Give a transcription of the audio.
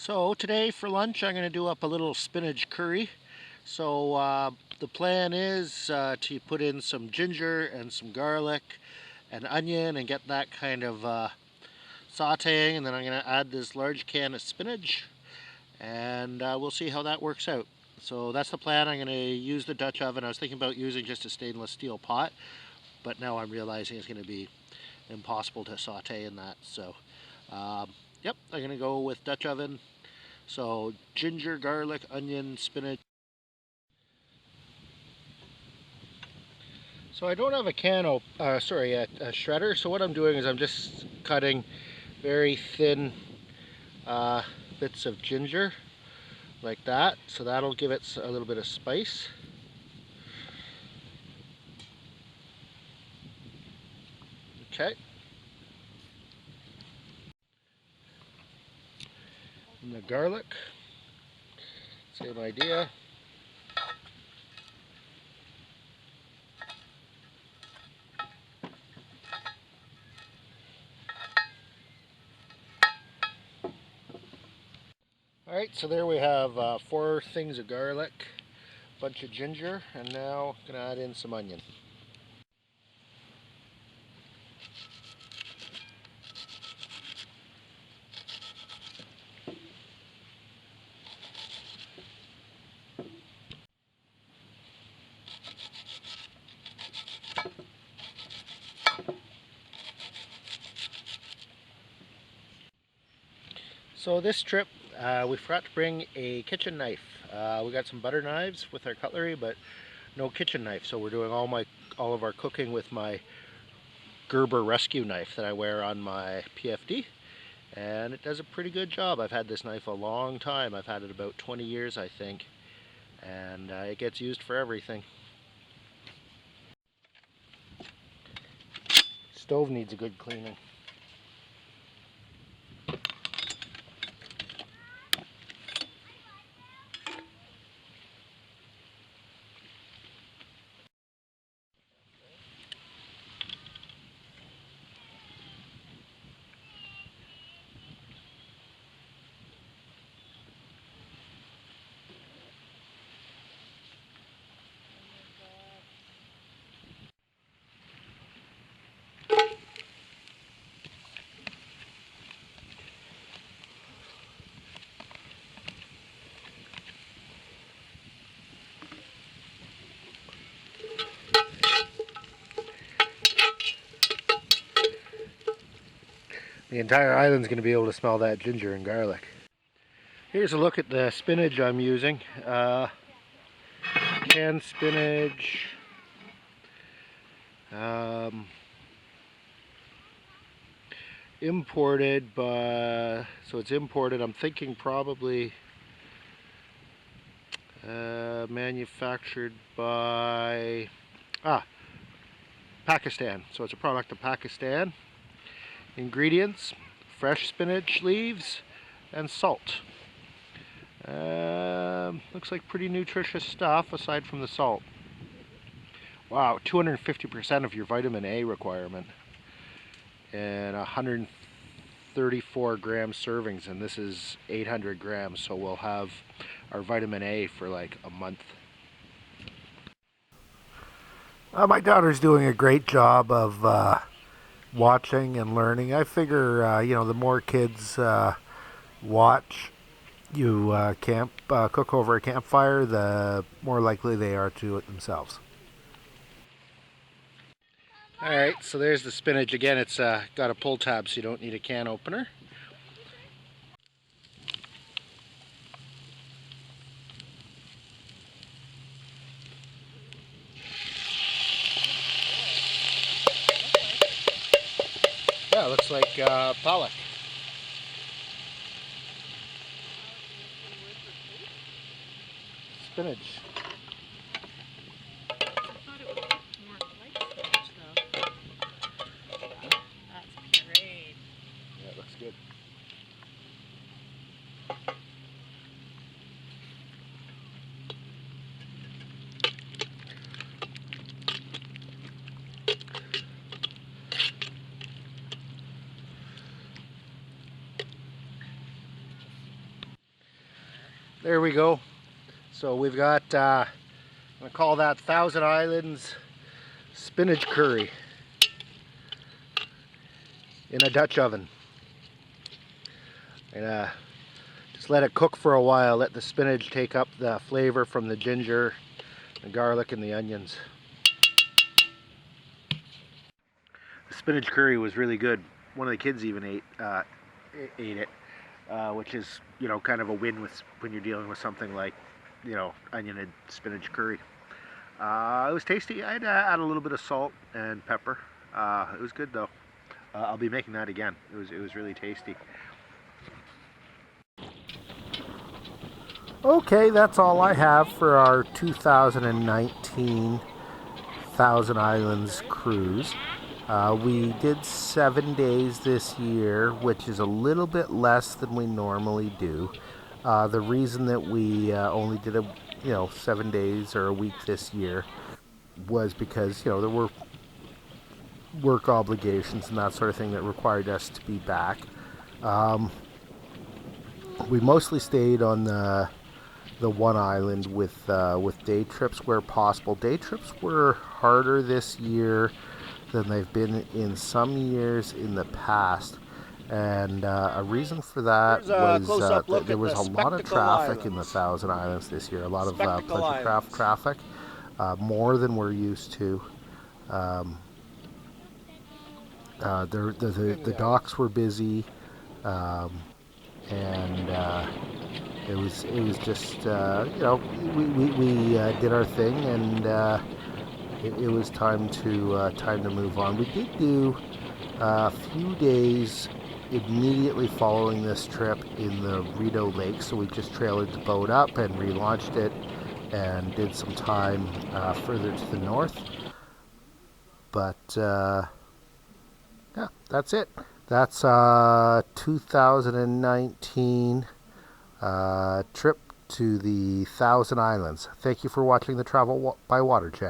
So today for lunch I'm going to do up a little spinach curry. So the plan is to put in some ginger and some garlic and onion and get that kind of sauteing, and then I'm going to add this large can of spinach, and we'll see how that works out. So that's the plan. I'm going to use the Dutch oven. I was thinking about using just a stainless steel pot, but now I'm realizing it's going to be impossible to saute in that. So yep, I'm going to go with Dutch oven. So ginger, garlic, onion, spinach. So I don't have a a shredder. So what I'm doing is I'm just cutting very thin uh, bits of ginger like that. So that'll give it a little bit of spice. Okay. And the garlic, same idea. Alright, so there we have 4 things of garlic, a bunch of ginger, and now I'm going to add in some onion. So this trip we forgot to bring a kitchen knife. We got some butter knives with our cutlery, but no kitchen knife. So we're doing all of our cooking with my Gerber rescue knife that I wear on my PFD, and it does a pretty good job. I've had this knife a long time. I've had it about 20 years, I think, and it gets used for everything. Stove needs a good cleaning. The entire island's going to be able to smell that ginger and garlic. Here's a look at the spinach I'm using. Canned spinach. Imported, but so it's imported. I'm thinking probably manufactured by Pakistan. So it's a product of Pakistan. Ingredients: fresh spinach leaves and salt. Looks like pretty nutritious stuff aside from the salt. Wow, 250% of your vitamin A requirement and 134 gram servings, and this is 800 grams, so we'll have our vitamin A for like a month. My daughter's doing a great job of watching and learning. I figure, the more kids watch you cook over a campfire, the more likely they are to do it themselves. Alright, so there's the spinach again. It's got a pull tab, so you don't need a can opener. Yeah, it looks like pollock. Spinach. Yeah, it looks good. There we go. So we've got, I'm going to call that Thousand Islands spinach curry in a Dutch oven. And just let it cook for a while. Let the spinach take up the flavor from the ginger, the garlic, and the onions. The spinach curry was really good. One of the kids even ate it, which is, you know, kind of a win with when you're dealing with something like, you know, onion and spinach curry. It was tasty. I had to add a little bit of salt and pepper. It was good though. I'll be making that again. It was really tasty. Okay, that's all I have for our 2019 Thousand Islands cruise. We did 7 days this year, which is a little bit less than we normally do. The reason that we only did 7 days or a week this year was because, you know, there were work obligations and that sort of thing that required us to be back. We mostly stayed on the one island with day trips where possible. Day trips were harder this year than they've been in some years in the past, and a reason for that was that there was a lot of traffic in the Thousand Islands this year. A lot of pleasure craft traffic, more than we're used to. The docks were busy, and it was just we did our thing, and it was time to move on. We did do a few days immediately following this trip in the Rideau Lake, so we just trailered the boat up and relaunched it and did some time further to the north. But yeah, that's it. That's 2019 trip to the Thousand Islands. Thank you for watching the Travel by Water channel.